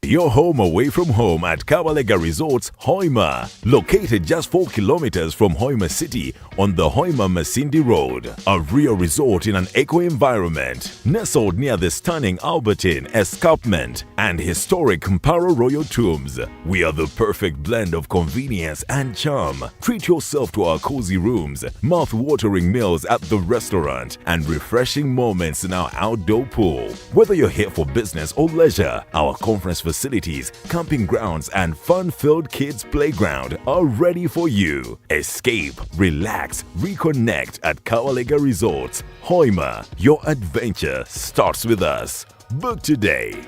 Your home away from home at Kabalega Resorts, Hoima. Located just 4 kilometers from Hoima City on the Hoima Masindi Road. A real resort in an eco-environment. Nestled near the stunning Albertine Escarpment and historic Mparo Royal Tombs. We are the perfect blend of convenience and charm. Treat yourself to our cozy rooms, mouth-watering meals at the restaurant, and refreshing moments in our outdoor pool. Whether you're here for business or leisure, our conference facilities, camping grounds, and fun-filled kids' playground are ready for you. Escape, relax, reconnect at Kawalega Resorts. Hoima, your adventure starts with us. Book today.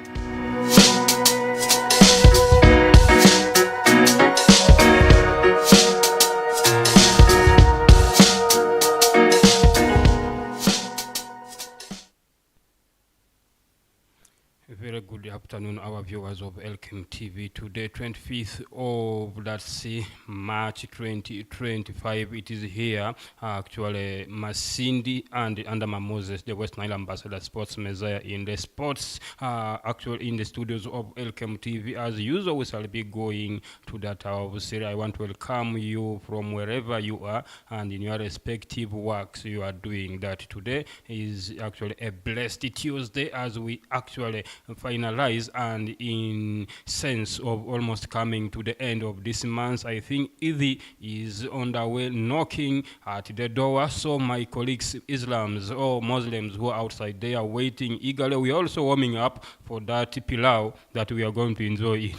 Very good afternoon, our viewers of Elkem TV. Today, 25th of March 2025. It is here, actually, Masindi and Andama Moses, the West Nile Ambassador Sports Messiah in the sports, actually in the studios of Elkem TV. As usual, we shall be going to that hour of series. I want to welcome you from wherever you are and in your respective works you are doing. That today is actually a blessed Tuesday as we actually finalize and in sense of almost coming to the end of this month. I think Eid is on the way knocking at the door, so my colleagues Islams or Muslims who are outside, they are waiting eagerly. We are also warming up for that pilau that we are going to enjoy.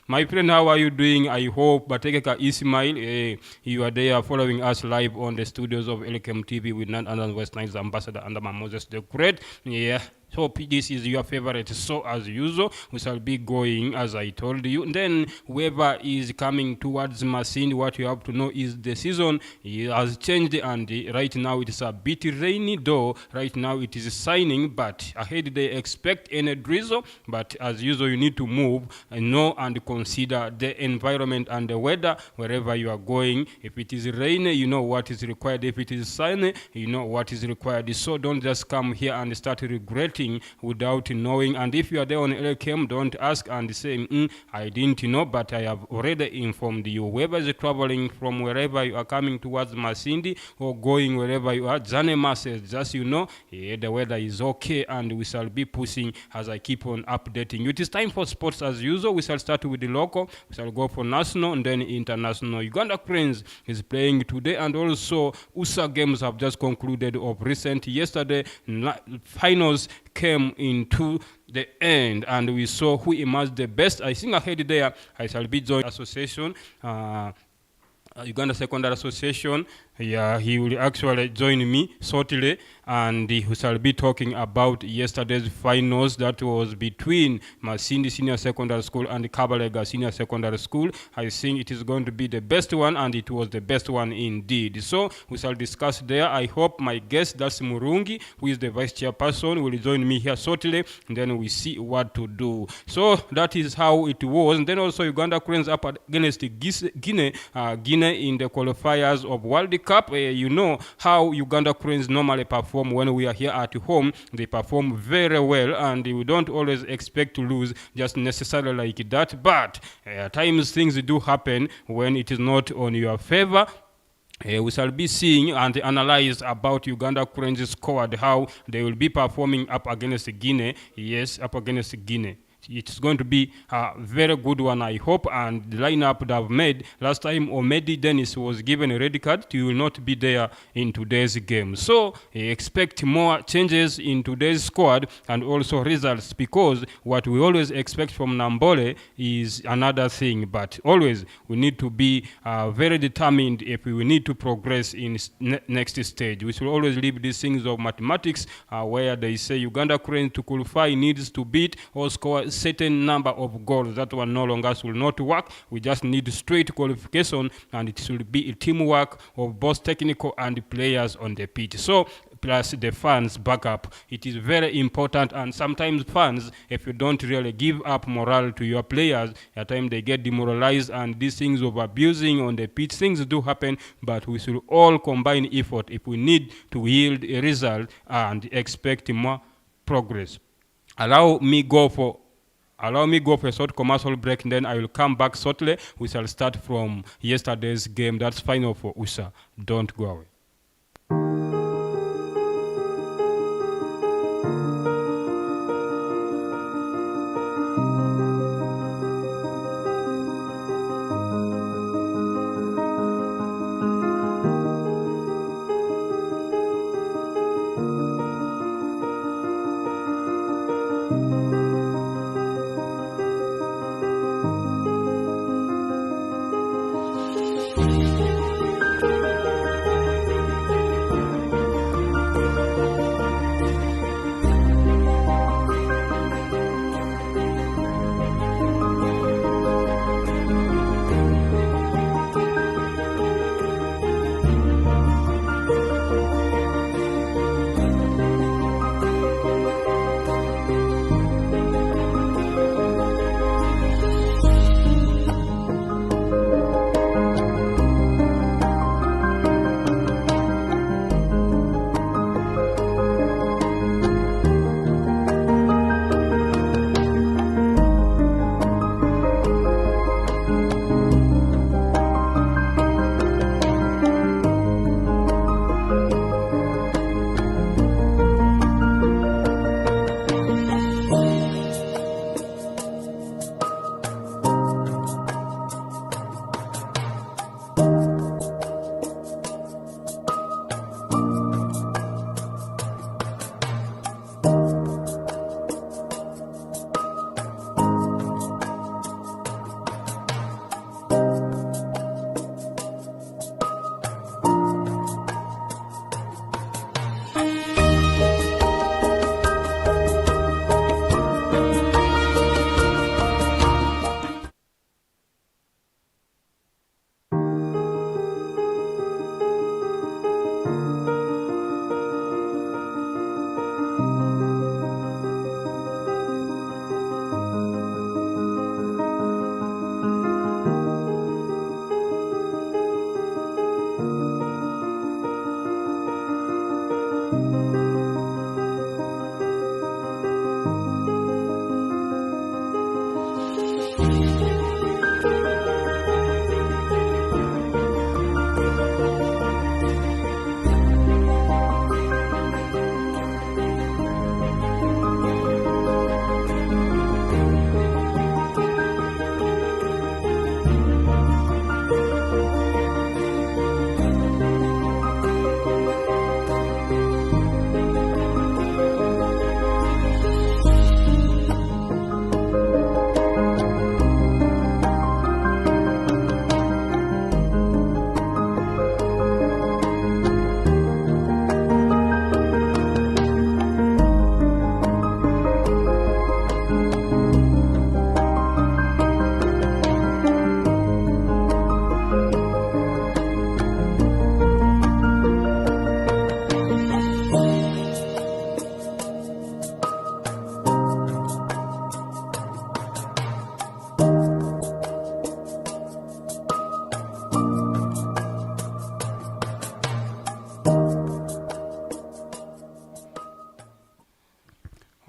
My friend, how are you doing? I hope Bategeka Ismail, you are there following us live on the studios of Elkem TV with none other than West Nile's Ambassador Andama Moses the Great. Yeah. So this is your favorite. So as usual, we shall be going as I told you. And then whoever is coming towards Masindi, what you have to know is the season has changed, and right now it is a bit rainy, though right now it is shining, but ahead they expect any drizzle. But as usual, you need to move and know and consider the environment and the weather wherever you are going. If it is rainy, you know what is required. If it is sunny, you know what is required. So don't just come here and start regretting without knowing. And if you are there on Elkem, don't ask and say, I didn't know, but I have already informed you. Whoever is traveling from wherever you are coming towards Masindi or going wherever you are, Zanema says, just you know, the weather is okay, and we shall be pushing as I keep on updating you. It is time for sports as usual. We shall start with the local, we shall go for national and then international. Uganda Cranes is playing today, and also USA games have just concluded of recent. Yesterday, finals came into the end, and we saw who emerged the best. I think ahead there, I shall be joining association, Uganda Secondary Association. Yeah, he will actually join me shortly, and he shall be talking about yesterday's finals that was between Masindi Senior Secondary School and Kabalega Senior Secondary School. I think it is going to be the best one, and it was the best one indeed. So we shall discuss there. I hope my guest, that's Murungi, who is the vice chairperson, will join me here shortly, and then we see what to do. So that is how it was. And then also Uganda Cranes up against Guinea in the qualifiers of World Cup. You know how Uganda Cranes normally perform when we are here at home. They perform very well, and we don't always expect to lose just necessarily like that. But at times things do happen when it is not on your favor. We shall be seeing and analyze about Uganda Cranes squad, how they will be performing up against Guinea. Yes, up against Guinea. It's going to be a very good one, I hope. And the lineup that I've made last time, Omedi Dennis was given a red card. He will not be there in today's game. So expect more changes in today's squad and also results, because what we always expect from Nambole is another thing. But always we need to be very determined if we need to progress in next stage. We should always leave these things of mathematics where they say Uganda Cranes to qualify needs to beat or score certain number of goals. That one no longer will not work. We just need straight qualification, and it should be a teamwork of both technical and players on the pitch. So plus the fans backup. It is very important, and sometimes fans, if you don't really give up morale to your players, at times they get demoralized, and these things of abusing on the pitch, things do happen, but we should all combine effort if we need to yield a result and expect more progress. Allow me go for Allow me go for a short commercial break, and then I will come back shortly. We shall start from yesterday's game. That's final for USA. Don't go away.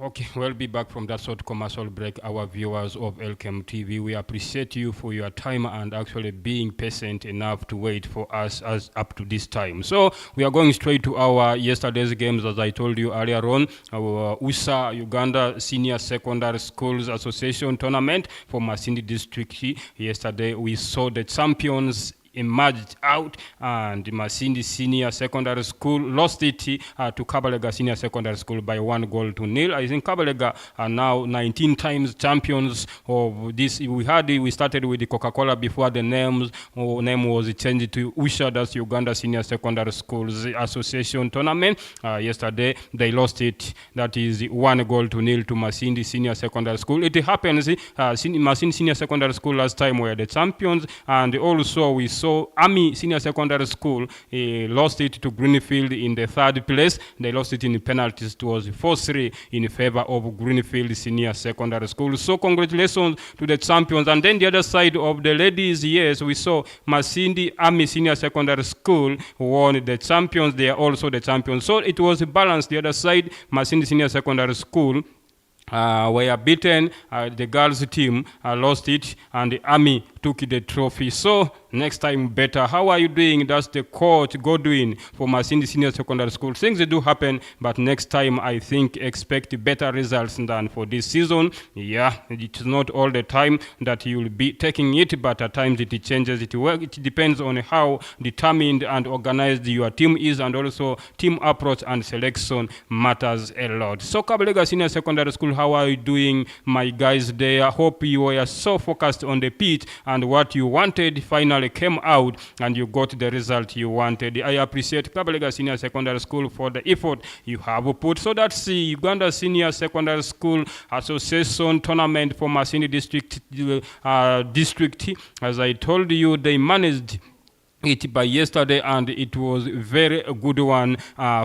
Okay, we'll be back from that short commercial break. Our viewers of Elkem TV, we appreciate you for your time and actually being patient enough to wait for us as up to this time. So we are going straight to our yesterday's games, as I told you earlier on. Our USA Uganda Senior Secondary Schools Association tournament for Masindi District. Yesterday we saw the champions emerged out, and Masindi Senior Secondary School lost it to Kabalega Senior Secondary School by 1-0. I think Kabalega are now 19 times champions of this. We started with the Coca-Cola before the name was changed to USHA, that's Uganda Senior Secondary Schools Association tournament. Yesterday they lost it, that is 1-0 to Masindi Senior Secondary School. It happens, Masindi Senior Secondary School last time were the champions, and also we saw Army Senior Secondary School lost it to Greenfield in the third place. They lost it in penalties. It was 4-3 in favor of Greenfield Senior Secondary School. So congratulations to the champions. And then the other side of the ladies, yes, we saw Masindi Army Senior Secondary School won the champions. They are also the champions. So it was balanced. The other side, Masindi Senior Secondary School were beaten. The girls team lost it, and the Army took the trophy. So next time better. How are you doing? That's the coach Godwin for Masindi Senior Secondary School. Things do happen, but next time I think expect better results than for this season. Yeah, it's not all the time that you will be taking it, but at times it changes. It depends on how determined and organized your team is, and also team approach and selection matters a lot. So Kabalega Senior Secondary School, how are you doing, my guys there? Hope you were so focused on the pitch and what you wanted finally came out and you got the result you wanted. I appreciate Kabalega Senior Secondary School for the effort you have put. So that's the Uganda Senior Secondary School Association tournament for Masindi district. As I told you, they managed it by yesterday, and it was a very good one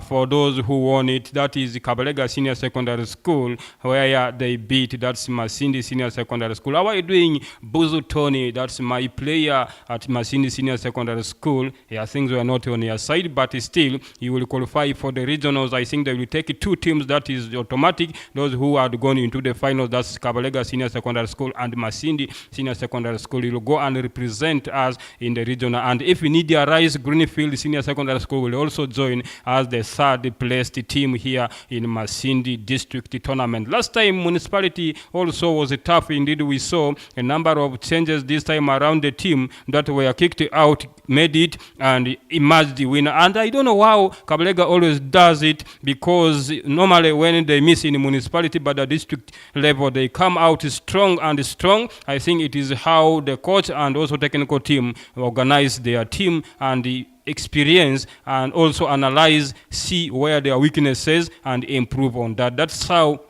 for those who won it. That is Kabalega Senior Secondary School, where they beat, that's Masindi Senior Secondary School. How are you doing, Buzu Tony? That's my player at Masindi Senior Secondary School. Yeah, things were not on your side, but still, you will qualify for the regionals. I think they will take 2 teams, that is automatic. Those who had gone into the finals, that's Kabalega Senior Secondary School and Masindi Senior Secondary School. You will go and represent us in the regional. And if we need the Rise Greenfield Senior Secondary School will also join as the 3rd placed team here in Masindi District Tournament. Last time municipality also was tough indeed. We saw a number of changes this time around. The team that were kicked out made it and emerged the winner. And I don't know how Kabalega always does it, because normally when they miss in municipality but the district level, they come out strong and strong. I think it is how the coach and also technical team organize their team and the experience, and also analyze, see where their weaknesses and improve on that. That's how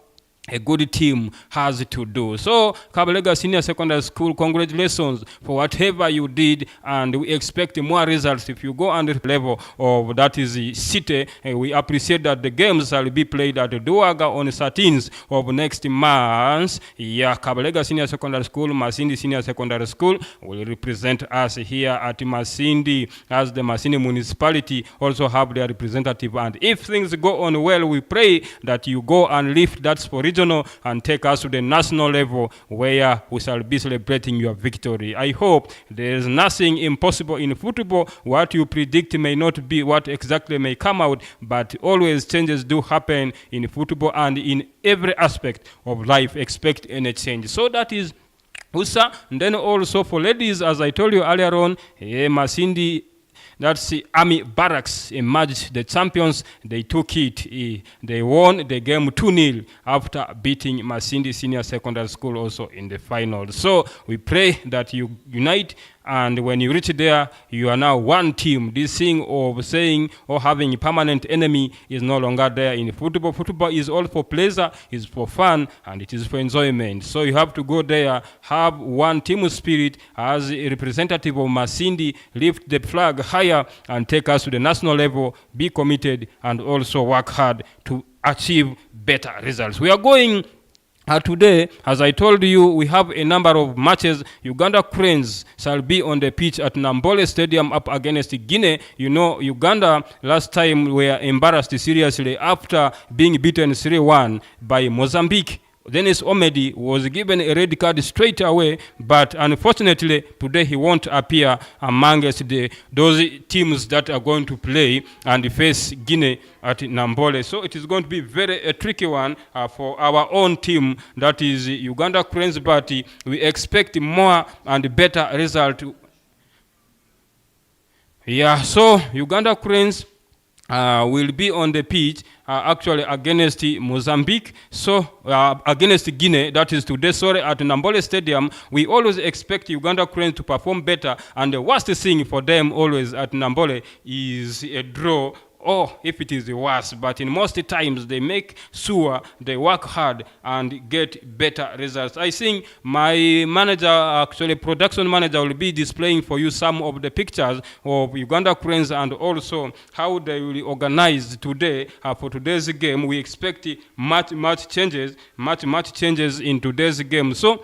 a good team has to do. So Kabalega Senior Secondary School, congratulations for whatever you did, and we expect more results if you go under level of that is the city. We appreciate that the games shall be played at Duaga on 13th of next month. Yeah, Kabalega Senior Secondary School, Masindi Senior Secondary School will represent us here at Masindi, as the Masindi municipality also have their representative. And if things go on well, we pray that you go and lift that for regional and take us to the national level, where we shall be celebrating your victory. I hope there is nothing impossible in football. What you predict may not be what exactly may come out, but always changes do happen in football, and in every aspect of life expect any change. So that is USA. And then also for ladies, as I told you earlier on, Masindi, that's the Army Barracks, emerged the champions. They took it. They won the game 2-0 after beating Masindi Senior Secondary School also in the final. So we pray that you unite, and when you reach there, you are now one team. This thing of saying or having a permanent enemy is no longer there in football. Football is all for pleasure, is for fun, and it is for enjoyment. So you have to go there, have one team spirit as a representative of Masindi, lift the flag higher and take us to the national level, be committed, and also work hard to achieve better results. We are going today, as I told you, we have a number of matches. Uganda Cranes shall be on the pitch at Nambole Stadium up against Guinea. You know, Uganda last time were embarrassed seriously after being beaten 3-1 by Mozambique. Dennis Omedi was given a red card straight away, but unfortunately today he won't appear amongst those teams that are going to play and face Guinea at Nambole. So it is going to be a tricky one for our own team, that is Uganda Cranes, but we expect more and better result. Yeah, so Uganda Cranes will be on the pitch actually against Mozambique. So against Guinea, that is today, at Nambole Stadium. We always expect Uganda Cranes to perform better, and the worst thing for them always at Nambole is a draw, or if it is the worst, but in most times they make sure they work hard and get better results. I think my manager, actually production manager, will be displaying for you some of the pictures of Uganda Cranes and also how they will organize today for today's game. We expect much changes in today's game. So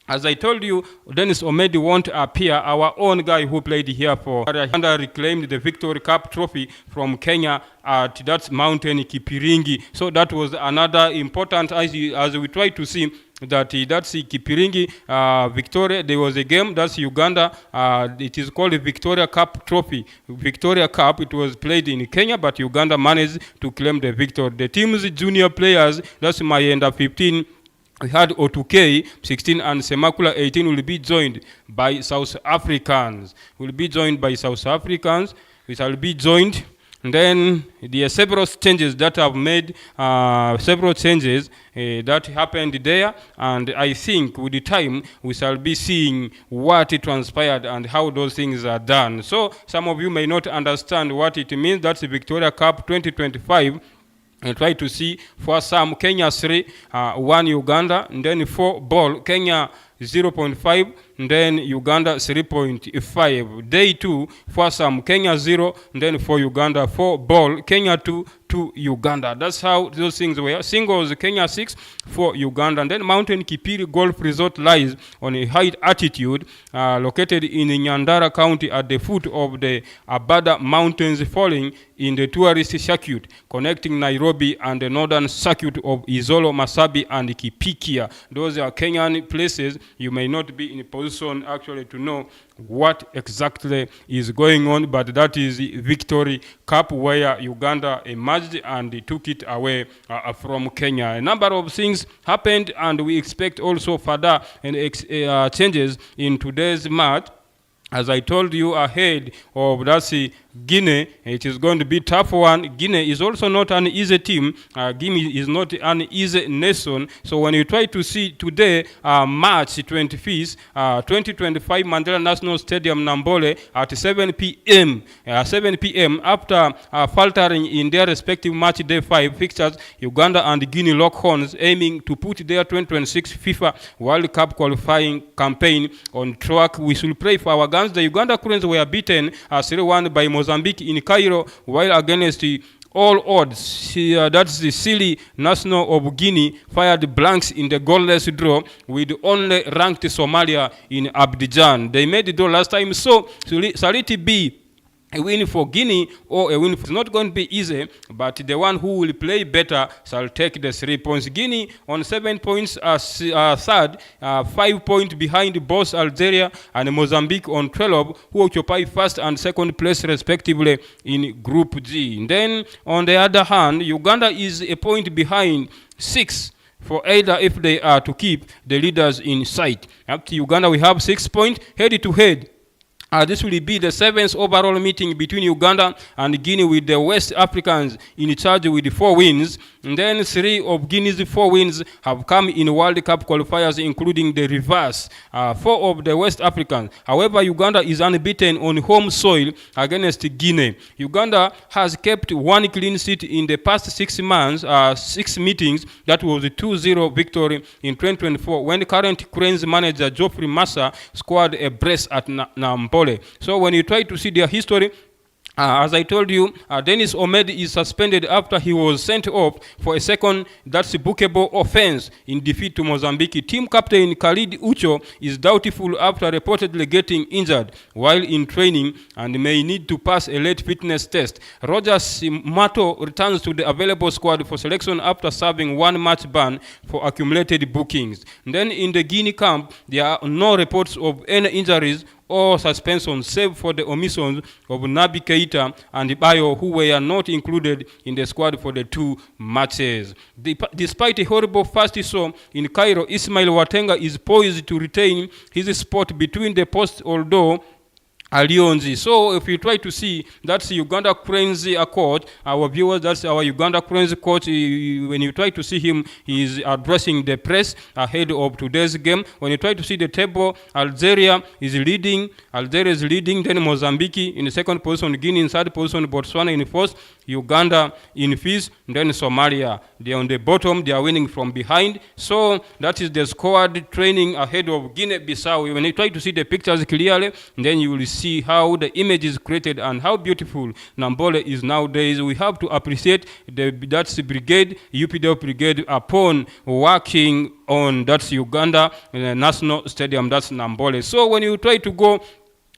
As I told you, Dennis Omedi won't appear, our own guy who played here for Uganda reclaimed the Victory Cup trophy from Kenya at that mountain Kipiringi. So that was another important, as we try to see, that that's Kipiringi, Victoria. There was a game, that's Uganda. It is called the Victoria Cup Trophy. Victoria Cup, it was played in Kenya, but Uganda managed to claim the victory. The team's junior players, that's Mayenda 15, we had O2K 16 and Semakula 18 will be joined by South Africans. We shall be joined. And then there are several changes that have made, that happened there. And I think with the time, we shall be seeing what it transpired and how those things are done. So some of you may not understand what it means. That's the Victoria Cup 2025. And try to see for some Kenya 3, 1 Uganda, and then 4 ball, Kenya 0.5, and then Uganda 3.5. Day 2 for some Kenya 0, and then for Uganda 4 ball, Kenya 2 Uganda. That's how those things were. Singles Kenya 6 for Uganda. And then Mountain Kipiri Golf Resort lies on a high altitude located in Nyandara County at the foot of the Abada Mountains, falling in the tourist circuit connecting Nairobi and the northern circuit of Izolo, Masabi, and Kipikia. Those are Kenyan places. You may not be in a position actually to know what exactly is going on, but that is the Victory Cup where Uganda emerged and took it away from Kenya. A number of things happened, and we expect also further changes in today's match. As I told you ahead of that Guinea, it is going to be a tough one. Guinea is also not an easy team. Guinea is not an easy nation. So when you try to see today, March 25th, 2025, Mandela National Stadium, Nambole, at 7 p.m. 7 p.m. after faltering in their respective match day 5 fixtures, Uganda and Guinea lock horns, aiming to put their 2026 FIFA World Cup qualifying campaign on track. We should pray for our guns. The Uganda Cranes were beaten 3-1 by Mozambique in Cairo, while against all odds, that's the silly national of Guinea fired blanks in the goalless draw with only ranked Somalia in Abidjan. They made the draw last time, so shall it be a win for Guinea or a win? It's not going to be easy, but the one who will play better shall take the 3 points. Guinea on 7 points third, 5 points behind both Algeria and Mozambique on 12, who occupy first and second place respectively in Group G. And then on the other hand, Uganda is a point behind 6 for either if they are to keep the leaders in sight. Up to Uganda, we have 6 points head to head. This will be the 7th overall meeting between Uganda and Guinea, with the West Africans in charge with 4 wins. And then 3 of Guinea's 4 wins have come in World Cup qualifiers, including the reverse, 4 of the West Africans. However, Uganda is unbeaten on home soil against Guinea. Uganda has kept 1 clean sheet in the past 6 months, 6 meetings. That was a 2-0 victory in 2024, when current Cranes manager Geoffrey Massa scored a brace at Nambole. So when you try to see their history, as I told you, Dennis Omedi is suspended after he was sent off for a second, that's a bookable offense in defeat to Mozambique. Team captain Khalid Ucho is doubtful after reportedly getting injured while in training and may need to pass a late fitness test. Roger Mato returns to the available squad for selection after serving 1 match ban for accumulated bookings. And then in the Guinea camp, there are no reports of any injuries or suspension, save for the omissions of Nabi Keita and Bayo, who were not included in the squad for the 2 matches. Despite a horrible first show in Cairo, Ismail Watenga is poised to retain his spot between the posts, although Alionzi. So if you try to see, that's Uganda Cranes coach, our viewers, that's our Uganda Cranes coach. When you try to see him, he is addressing the press ahead of today's game. When you try to see the table, Algeria is leading, then Mozambique in the second position, Guinea in third position, Botswana in fourth, Uganda in fifth, then Somalia. They are on the bottom, they are winning from behind. So that is the squad training ahead of Guinea-Bissau. When you try to see the pictures clearly, then you will see see how the image is created and how beautiful Nambole is nowadays. We have to appreciate that's the brigade, UPDF brigade, upon working on that's Uganda National Stadium, that's Nambole. So when you try to go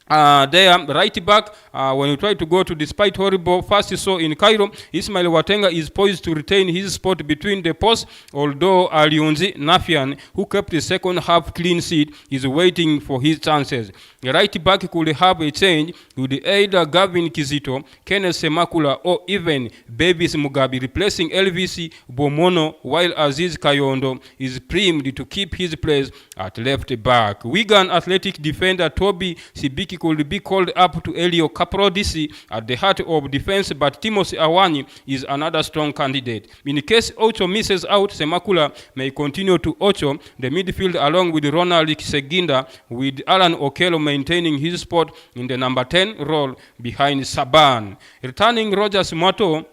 there, right back, when you try to go to, despite horrible first you saw in Cairo, Ismail Watenga is poised to retain his spot between the posts, although Aliunzi Nafian, who kept the second half clean sheet, is waiting for his chances. The right back could have a change with either Gavin Kizito, Kenneth Semakula, or even Babies Mugabe replacing LVC Bomono, while Aziz Kayondo is primed to keep his place at left back. Wigan Athletic defender Toby Sibiki could be called up to Elio Caprodisi at the heart of defense, but Timothy Awani is another strong candidate. In case Ocho misses out, Semakula may continue to Ocho the midfield along with Ronald Kiseginda, with Alan Okello maintaining his spot in the number 10 role behind Saban. Returning Rogers Mato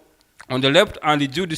on the left and Judy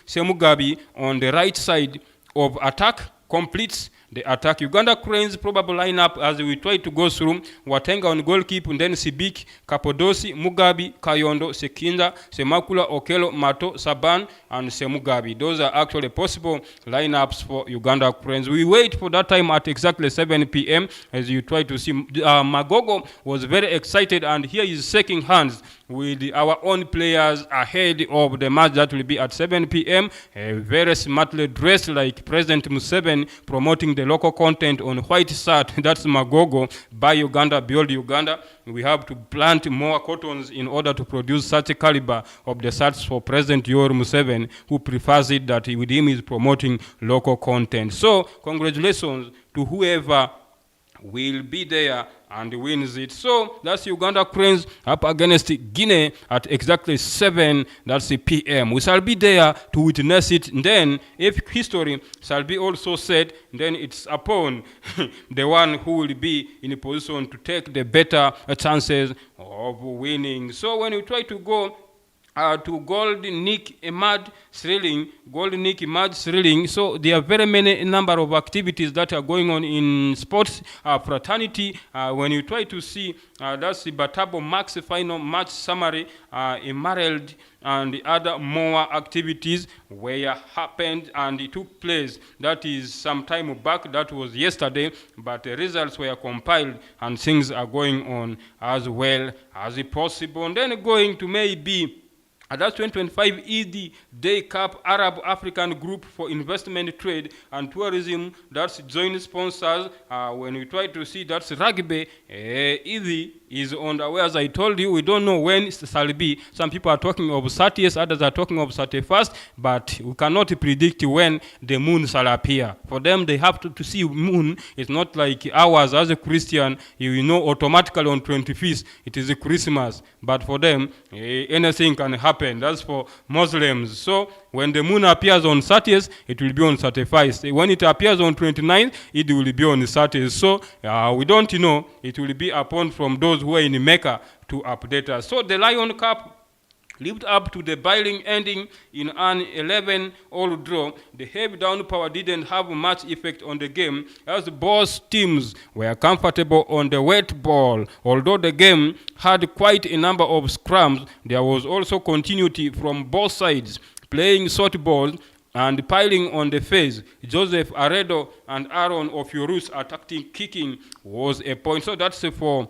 Semugabi on the right side of attack completes the attack. Uganda Cranes probable lineup as we try to go through: Watenga on goalkeeper, and then Sibik, Kapodosi, Mugabi, Kayondo, Sekinda, Semakula, Okello, Mato, Saban, and Semugabi. Those are actually possible lineups for Uganda Cranes. We wait for that time at exactly 7 p.m. as you try to see. Magogo was very excited, and here is shaking hands with our own players ahead of the match that will be at 7 p.m. Very smartly dressed like President Museveni, promoting the local content on white shirt. That's Magogo. Buy Uganda, build Uganda. We have to plant more cottons in order to produce such a caliber of the shirts for President Yoweri Museveni, who prefers it that with him is promoting local content. So congratulations to whoever will be there and wins it. So that's Uganda Cranes up against Guinea at exactly 7, that's the p.m. We shall be there to witness it. And then if history shall be also said, then it's upon the one who will be in a position to take the better chances of winning. So when you try to go to Gold Nick Imad Thrilling. So there are very many number of activities that are going on in sports fraternity. When you try to see, that's the Batabo Max final match summary, Emerald and the other more activities where happened and it took place. That is some time back, that was yesterday, but the results were compiled and things are going on as well as possible. And then going to maybe that's 2025 Eid Day Cup Arab African Group for Investment, Trade and Tourism. That's joint sponsors. When we try to see, that's rugby. Eid is on the way. As I told you, we don't know when it shall be. Some people are talking of 30th, others are talking of 31st, but we cannot predict when the moon shall appear. For them, they have to see moon. It's not like ours as a Christian, you know automatically on 25th, it is a Christmas. But for them, anything can happen. That's for Muslims. So when the moon appears on 30th, it will be on 31st. When it appears on 29th, it will be on 30th. So we don't know. It will be upon from those who are in Mecca to update us. So the Lion Cup lived up to the billing, ending in an 11-all draw. The heavy downpour didn't have much effect on the game, as both teams were comfortable on the wet ball. Although the game had quite a number of scrums, there was also continuity from both sides, playing short balls and piling on the face. Joseph Aredo and Aaron Ofiorus attacking, kicking was a point. So that's for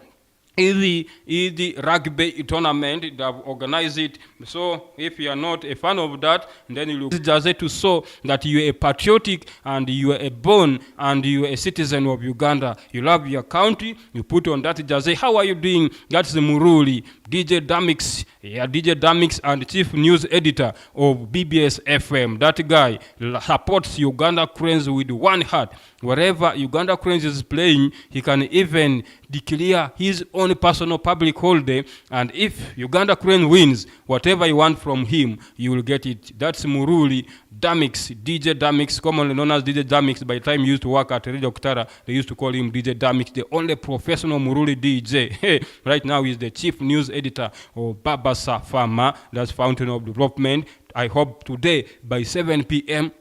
the rugby tournament. They have organized it. So if you are not a fan of that, then you look just to show that you are a patriotic and you are a born and you are a citizen of Uganda. You love your country. You put on that jersey. How are you doing? That's the Muruli, DJ Damix. Yeah, DJ Damix and chief news editor of BBS FM. That guy supports Uganda Cranes with one heart. Wherever Uganda Cranes is playing, he can even declare his own personal public holiday, and if Uganda Crane wins, whatever you want from him, you will get it. That's Muruli Damix, DJ Damix, commonly known as DJ Damix. By the time he used to work at Radio Kitara, they used to call him DJ Damix, the only professional Muruli DJ. Right now he's the chief news editor of Babasa Farmer, that's Fountain of Development. I hope today by 7 p.m.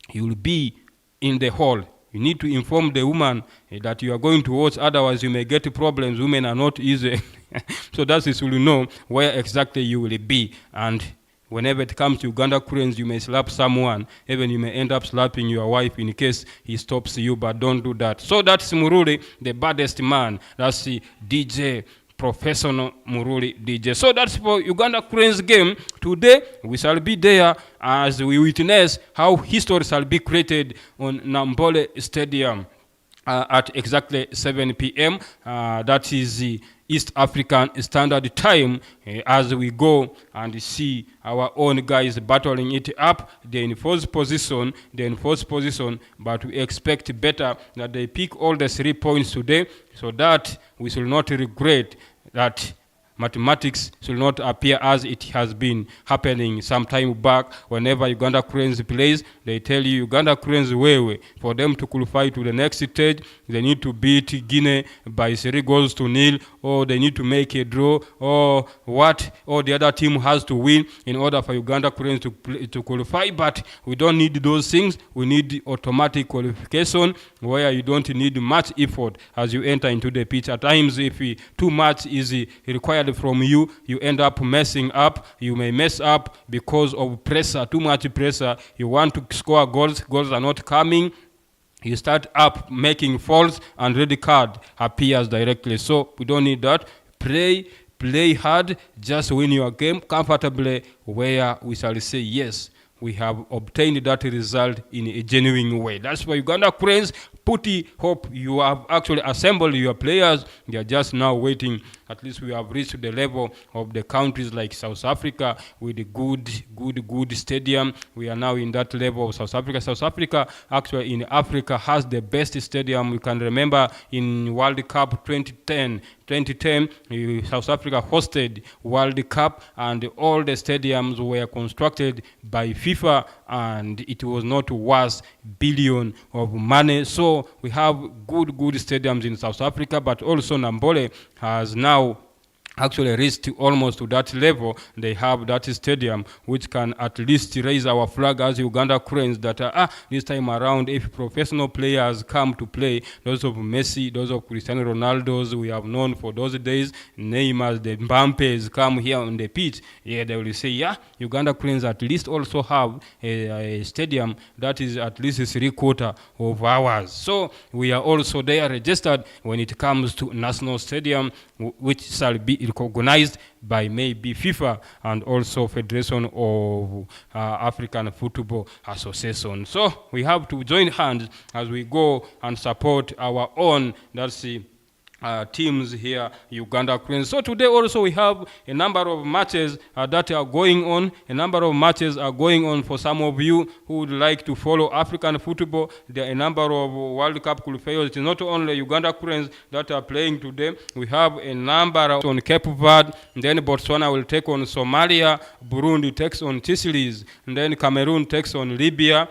he will be in the hall You need to inform the woman that you are going to watch, otherwise you may get problems. Women are not easy. So that is, you know where exactly you will be. And whenever it comes to Uganda Cranes, you may slap someone. Even you may end up slapping your wife in case he stops you, but don't do that. So that's Muruli, the baddest man. That's the DJ, professional Muruli DJ. So that's for Uganda Cranes game. Today, we shall be there as we witness how history shall be created on Nambole Stadium at exactly 7 p.m. That is the East African Standard Time, as we go and see our own guys battling it up. They're in first position, but we expect better that they pick all the 3 points today, so that we shall not regret that mathematics should not appear as it has been happening some time back. Whenever Uganda Cranes plays, they tell you Uganda Cranes way. For them to qualify to the next stage, they need to beat Guinea by 3-0, or they need to make a draw, or the other team has to win in order for Uganda Cranes to qualify. But we don't need those things. We need automatic qualification where you don't need much effort as you enter into the pitch. At times, if too much is required from you, you end up messing up. You may mess up because of pressure, too much pressure. You want to score goals are not coming. You start up making falls, and red card appears directly. So we don't need that. Play hard, just win your game comfortably, where we shall say yes, we have obtained that result in a genuine way. That's why Uganda Cranes, Putty, hope you have actually assembled your players. They are just now waiting. At least we have reached the level of the countries like South Africa with a good stadium. We are now in that level of South Africa. South Africa actually in Africa has the best stadium. You can remember in World Cup 2010, South Africa hosted World Cup, and all the stadiums were constructed by FIFA, and it was not worth billion of money. So we have good stadiums in South Africa, but also Nambole has now actually reached almost to that level. They have that stadium which can at least raise our flag as Uganda Cranes, that this time around, if professional players come to play, those of Messi, those of Cristiano Ronaldo's we have known for those days, Neymar, the Mbappes come here on the pitch, they will say, Uganda Cranes at least also have a stadium that is at least 3/4 of ours. So we are also there registered when it comes to national stadium, which shall be recognized by maybe FIFA and also Federation of African Football Association. So we have to join hands as we go and support our own, that's the teams here, Uganda Cranes. So today also we have a number of matches that are going on. A number of matches are going on for some of you who would like to follow African football. There are a number of World Cup qualifiers. It's not only Uganda Cranes that are playing today. We have a number on Cape Verde. Then Botswana will take on Somalia. Burundi takes on Seychelles. And then Cameroon takes on Libya.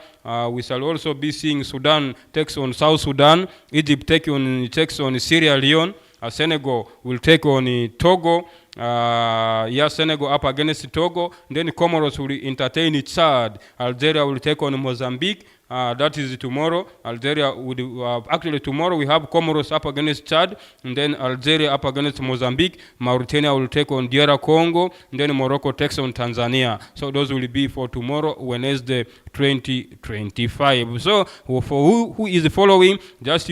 We shall also be seeing Sudan takes on South Sudan. Egypt takes on Sierra Leone. Senegal will take on Togo. Senegal up against Togo. Then Comoros will entertain Chad. Algeria will take on Mozambique. That is tomorrow. Algeria would actually tomorrow we have Comoros up against Chad, and then Algeria up against Mozambique. Mauritania will take on DR Congo, and then Morocco takes on Tanzania. So those will be for tomorrow, Wednesday, 2025. So for who is following, just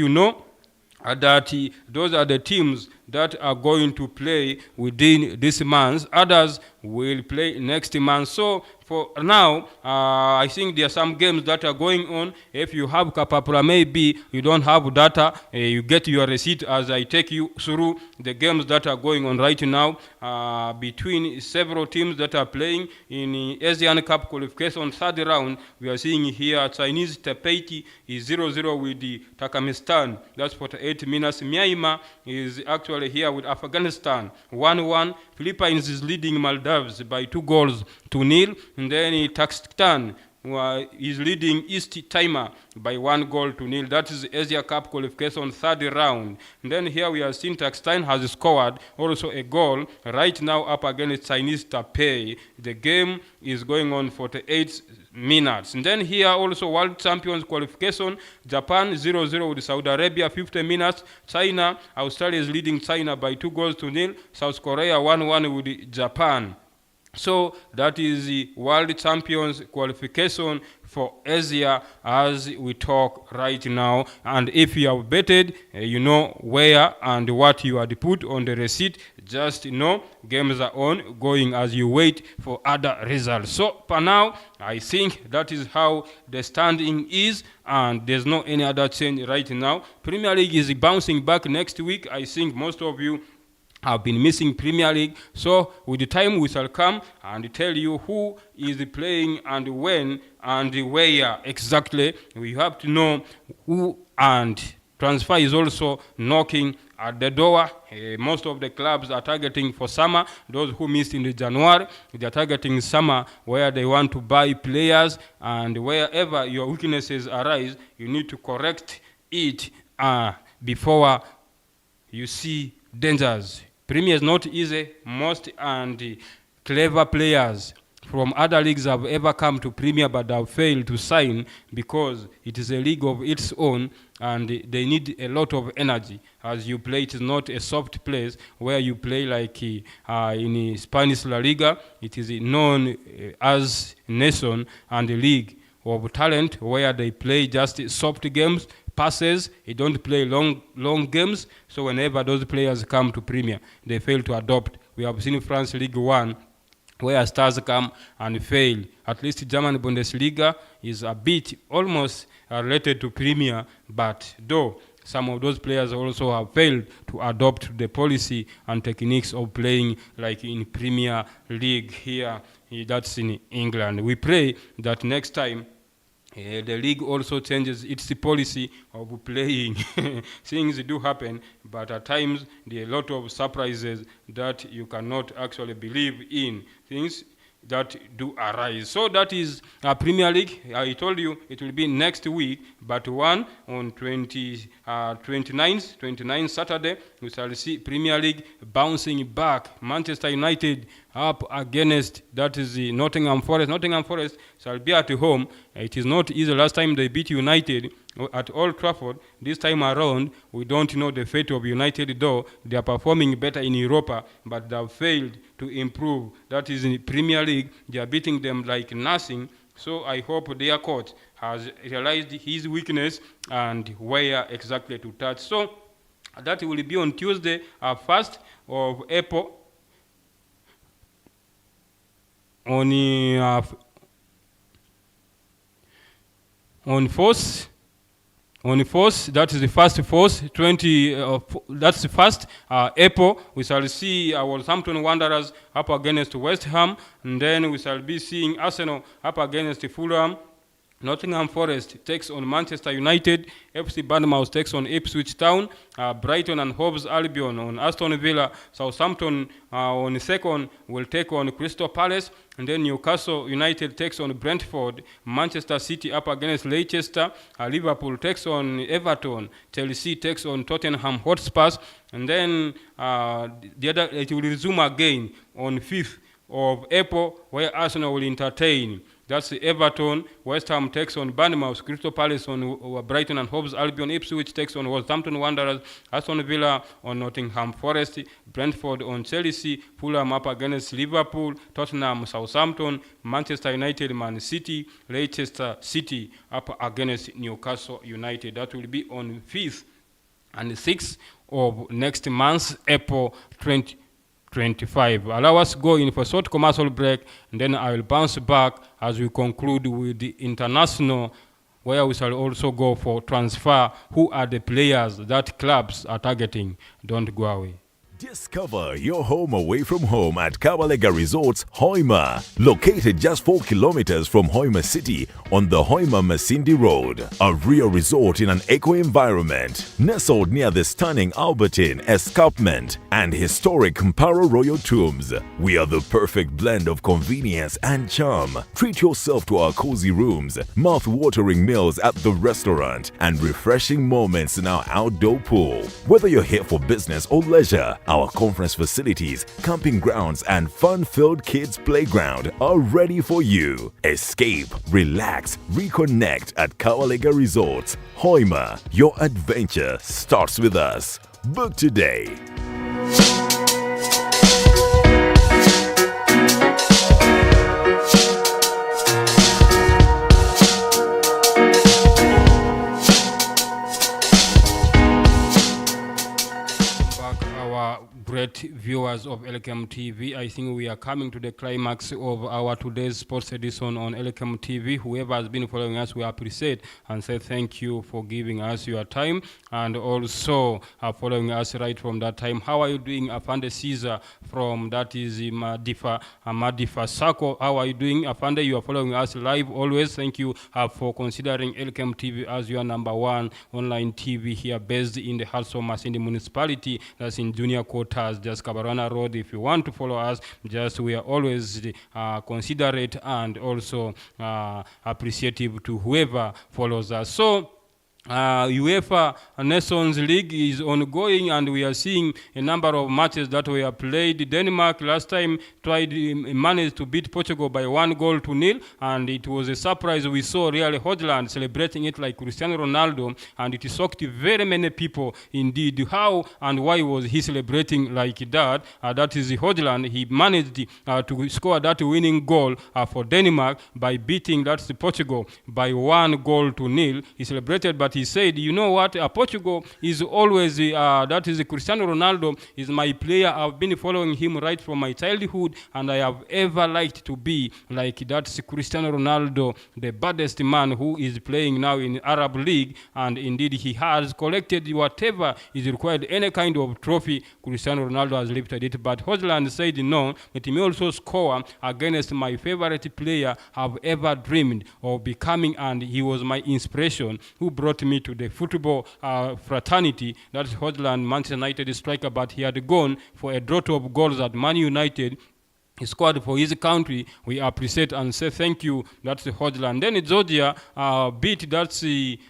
that those are the teams that are going to play within this month. Others will play next month. So for now, I think there are some games that are going on. If you have Kapapura, maybe you don't have data, you get your receipt as I take you through the games that are going on right now between several teams that are playing in the Asian Cup qualification third round. We are seeing here Chinese Taipei is 0-0 with the Turkmenistan. That's 48 minutes. Myanmar is actually here with Afghanistan 1-1. Philippines is leading Maldives by 2-0. And then Pakistan is leading East Timor by 1-0. That is Asia Cup qualification third round. And then here we are seeing Takstein has scored also a goal right now up against Chinese Taipei. The game is going on 48 minutes. And then here also World Champions qualification, Japan 0-0 with Saudi Arabia, 50 minutes. China, Australia is leading China by 2-0. South Korea 1-1 with Japan. So that is the World Champions qualification for Asia as we talk right now. And if you have betted, you know where and what you had put on the receipt. Just know games are ongoing as you wait for other results. So for now, I think that is how the standing is, and there's no any other change right now. Premier League is bouncing back next week. I think most of you have been missing Premier League, so with the time we shall come and tell you who is playing and when and where exactly. We have to know who, and transfer is also knocking at the door. Most of the clubs are targeting for summer. Those who missed in the January, they are targeting summer where they want to buy players, and wherever your weaknesses arise, you need to correct it before you see dangers. Premier is not easy. Most and clever players from other leagues have ever come to Premier but have failed to sign because it is a league of its own and they need a lot of energy. As you play, it is not a soft place where you play like in Spanish La Liga. It is known as nation and a league of talent where they play just soft games, passes. They don't play long games. So whenever those players come to Premier, they fail to adopt. We have seen France League 1 where stars come and fail. At least German Bundesliga is a bit almost related to Premier, but though some of those players also have failed to adopt the policy and techniques of playing like in Premier League here. That's in England. We pray that next time the league also changes its policy of playing. Things do happen, but at times there are a lot of surprises that you cannot actually believe in. Things that do arise. So that is Premier League. I told you it will be next week, but one on 29th Saturday, we shall see Premier League bouncing back. Manchester United up against, that is the Nottingham Forest. Nottingham Forest shall be at home. It is not easy. Last time they beat United at Old Trafford. This time around, we don't know the fate of United, though they are performing better in Europa, but they have failed to improve. That is in the Premier League. They are beating them like nothing. So I hope their coach has realized his weakness and where exactly to touch. So that will be on Tuesday, 1st of April. On 4th, that is the first 4th, that's the 1st April, we shall see Wolverhampton Wanderers up against West Ham, and then we shall be seeing Arsenal up against Fulham. Nottingham Forest takes on Manchester United. FC Bournemouth takes on Ipswich Town. Brighton and Hove Albion on Aston Villa. Southampton on the 2nd will take on Crystal Palace. And then Newcastle United takes on Brentford. Manchester City up against Leicester. Liverpool takes on Everton. Chelsea takes on Tottenham Hotspurs. And then it will resume again on 5th of April where Arsenal will entertain. That's Everton. West Ham takes on Bournemouth. Crystal Palace on Brighton and Hove Albion. Ipswich takes on Wolverhampton Wanderers. Aston Villa on Nottingham Forest. Brentford on Chelsea. Fulham up against Liverpool. Tottenham Southampton. Manchester United Man City. Leicester City up against Newcastle United. That will be on 5th and 6th of next month, April 2025. Allow us to go in for a short commercial break, and then I will bounce back as we conclude with the international, where we shall also go for transfer. Who are the players that clubs are targeting? Don't go away. Discover your home away from home at Kabalega Resorts, Hoima. Located just 4 kilometers from Hoima City on the Hoima-Masindi Road. A real resort in an eco-environment. Nestled near the stunning Albertine Escarpment and historic Mparo Royal Tombs. We are the perfect blend of convenience and charm. Treat yourself to our cozy rooms, mouth-watering meals at the restaurant, and refreshing moments in our outdoor pool. Whether you're here for business or leisure, our conference facilities, camping grounds, and fun-filled kids' playground are ready for you. Escape, relax, reconnect at Kawalega Resorts. Hoima, your adventure starts with us. Book today. Great viewers of Elkem TV, I think we are coming to the climax of our today's sports edition on Elkem TV. Whoever has been following us, we appreciate and say thank you for giving us your time and also following us right from that time. How are you doing, Afande Caesar from that is Madifa Sako? How are you doing, Afande? You are following us live always. Thank you for considering Elkem TV as your #1 online TV here based in the heart of Masindi municipality. That's in Junior Quarter. Just Kabarana Road. If you want to follow us, just we are always considerate and also appreciative to whoever follows us. So UEFA Nations League is ongoing and we are seeing a number of matches that were played. Denmark last time managed to beat Portugal by 1-0 and it was a surprise. We saw really Holland celebrating it like Cristiano Ronaldo and it shocked very many people indeed. How and why was he celebrating like that? That is Holland. He managed to score that winning goal for Denmark by beating that's Portugal by 1-0. He celebrated, but he said, you know what, Portugal is always, that is Cristiano Ronaldo is my player. I've been following him right from my childhood and I have ever liked to be like that's Cristiano Ronaldo, the baddest man who is playing now in Arab League, and indeed he has collected whatever is required, any kind of trophy. Cristiano Ronaldo has lifted it, but Holland said no, let me also score against my favorite player I've ever dreamed of becoming, and he was my inspiration who brought me to the football fraternity. That's Holland, Manchester United striker, but he had gone for a drought of goals at Man United. He scored for his country. We appreciate and say thank you. That's the Holland. Then Georgia beat that's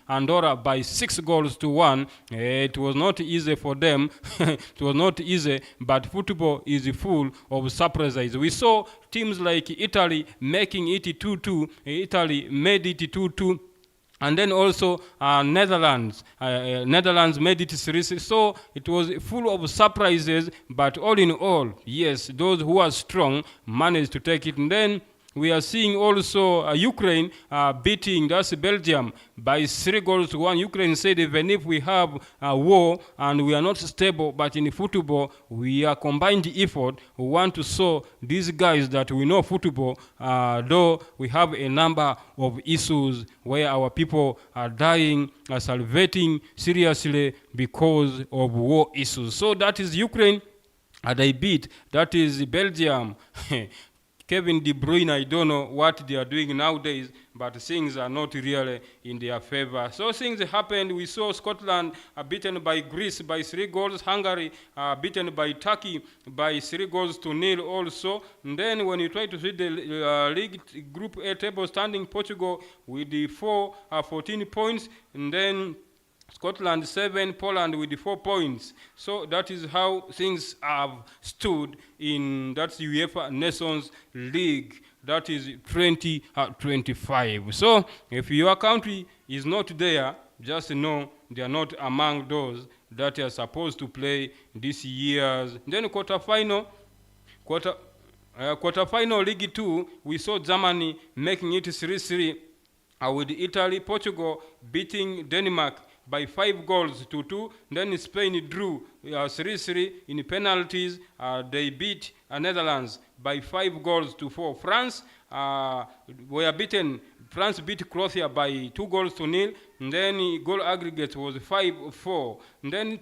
Andorra by 6-1. It was not easy for them. It was not easy, but football is full of surprises. We saw teams like Italy making it 2-2. Italy made it 2-2. And then also Netherlands made it 3-6. So it was full of surprises, but all in all, yes, those who are strong managed to take it. And then we are seeing also Ukraine beating that's Belgium by 3-1. Ukraine said even if we have a war and we are not stable, but in football we are combined effort. We want to show these guys that we know football, though we have a number of issues where our people are dying, are salvating seriously because of war issues. So that is Ukraine, and they beat. That is Belgium. Kevin De Bruyne, I don't know what they are doing nowadays, but things are not really in their favor. So things happened. We saw Scotland beaten by Greece by 3 goals. Hungary beaten by Turkey by 3-0 also. And then when you try to see the league Group A table standing, Portugal with the 14 points. And then Scotland 7, Poland with 4 points. So that is how things have stood in that UEFA Nations League. That is 2025. So if your country is not there, just know they are not among those that are supposed to play this year's. Then quarterfinal League 2, we saw Germany making it 3-3 with Italy, Portugal beating Denmark by 5-2. Then Spain drew 3-3 in penalties. They beat Netherlands by 5-4. France were beaten France beat Croatia by 2-0, and then goal aggregate was 5-4. And then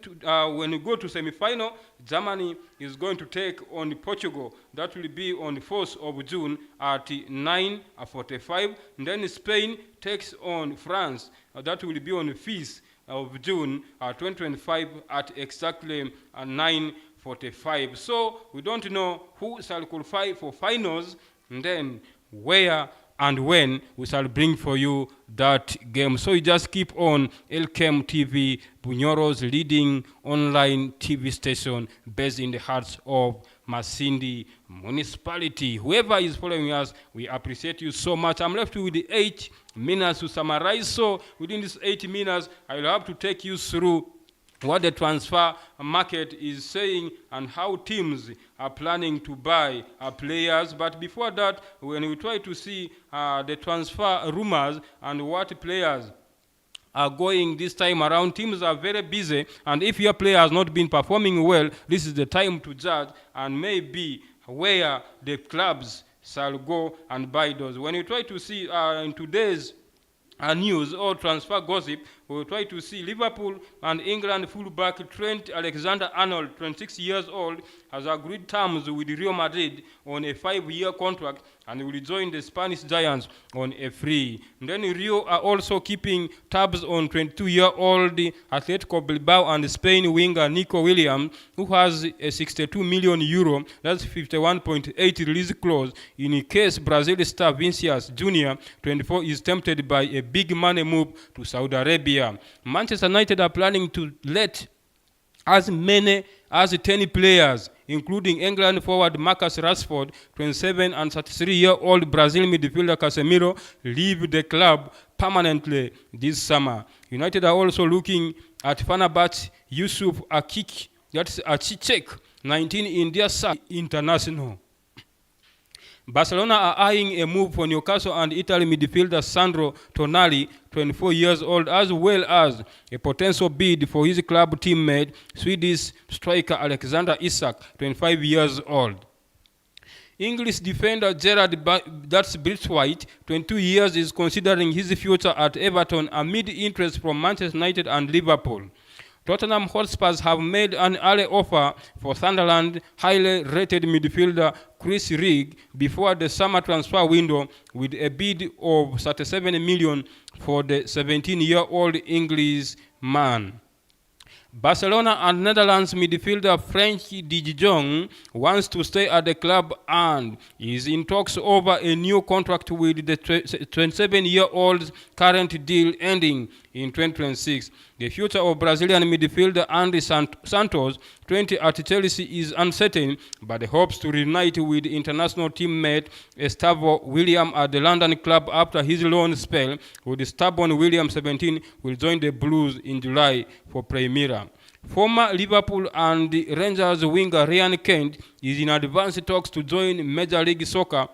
when you go to semi-final, Germany is going to take on Portugal. That will be on the 4th of June at 9:45. And then Spain takes on France. That will be on the 5th of June 2025 at exactly 9:45. So we don't know who shall qualify for finals, and then where and when we shall bring for you that game. So you just keep on Elkem TV, Bunyoro's leading online TV station based in the hearts of Masindi municipality. Whoever is following us, we appreciate you so much. I'm left with the 8 minutes to summarize. So within these 8 minutes, I will have to take you through what the transfer market is saying and how teams are planning to buy players. But before that, when we try to see the transfer rumors and what players are going this time around, teams are very busy, and if your player has not been performing well, this is the time to judge and maybe where the clubs shall go and buy those. When you try to see in today's news or transfer gossip, we will try to see Liverpool and England fullback Trent Alexander-Arnold, 26 years old, has agreed terms with Real Madrid on a 5-year contract and will join the Spanish Giants on a free. And then Rio are also keeping tabs on 22-year-old Atletico Bilbao and Spain winger Nico Williams, who has a 62 million euro, that's 51.8 release clause, in case Brazil star Vinicius Jr., 24, is tempted by a big money move to Saudi Arabia. Manchester United are planning to let as many as 10 players, including England forward Marcus Rashford, 27, and 33-year-old Brazil midfielder Casemiro, leave the club permanently this summer. United are also looking at Fenerbahce Yusuf Akik, that's Achicek, 19, in their side international. Barcelona are eyeing a move for Newcastle and Italy midfielder Sandro Tonali, 24 years old, as well as a potential bid for his club teammate, Swedish striker Alexander Isak, 25 years old. English defender Gerard Braithwaite, 22 years, is considering his future at Everton amid interest from Manchester United and Liverpool. Tottenham Hotspurs have made an early offer for Sunderland highly rated midfielder Chris Rigg before the summer transfer window, with a bid of 37 million for the 17-year-old Englishman. Barcelona and Netherlands midfielder Frenkie de Jong wants to stay at the club and is in talks over a new contract with the 27-year-old's current deal ending in 2026. The future of Brazilian midfielder Andy Santos, 20, at Chelsea is uncertain, but hopes to reunite with international teammate Gustavo William at the London club after his loan spell, with the stubborn William, 17, will join the Blues in July for Primera. Former Liverpool and Rangers winger Ryan Kent is in advanced talks to join Major League Soccer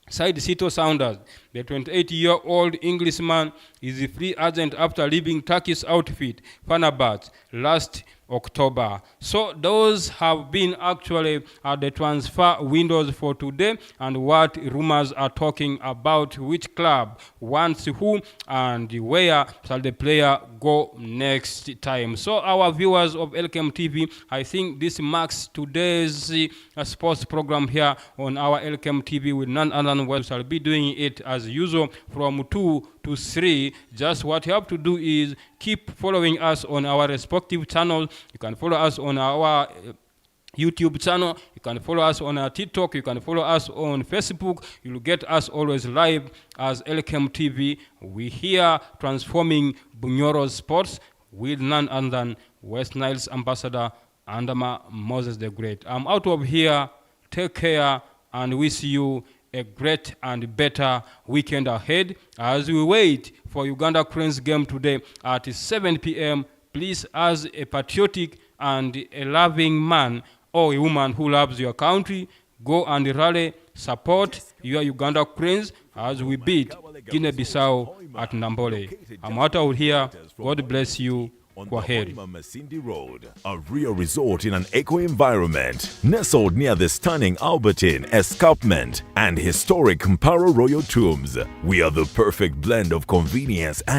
side Seattle Sounders. The 28-year-old Englishman is a free agent after leaving Turkish outfit Fenerbahce last October. So those have been actually the transfer windows for today, and what rumors are talking about, which club wants who and where shall the player go next time. So our viewers of Elkem TV, I think this marks today's sports program here on our Elkem TV with none other than we shall be doing it as usual from 2 to 3. Just what you have to do is keep following us on our respective channels. You can follow us on our YouTube channel, you can follow us on our TikTok, you can follow us on Facebook. You'll get us always live as Elkem TV. We here transforming Bunyoro's sports with none other than West Nile's ambassador, Andama Moses the Great. I'm out of here. Take care and wish you a great and better weekend ahead as we wait for Uganda Cranes game today at 7 p.m. Please, as a patriotic and a loving man or a woman who loves your country, go and rally, support your Uganda Cranes as we beat Guinea-Bissau at Nambole. I'm out of here. God bless you. on Kwa the heri. Hoima Masindi Road, a real resort in an eco-environment, nestled near the stunning Albertine Escarpment and historic Mparo Royal Tombs. We are the perfect blend of convenience and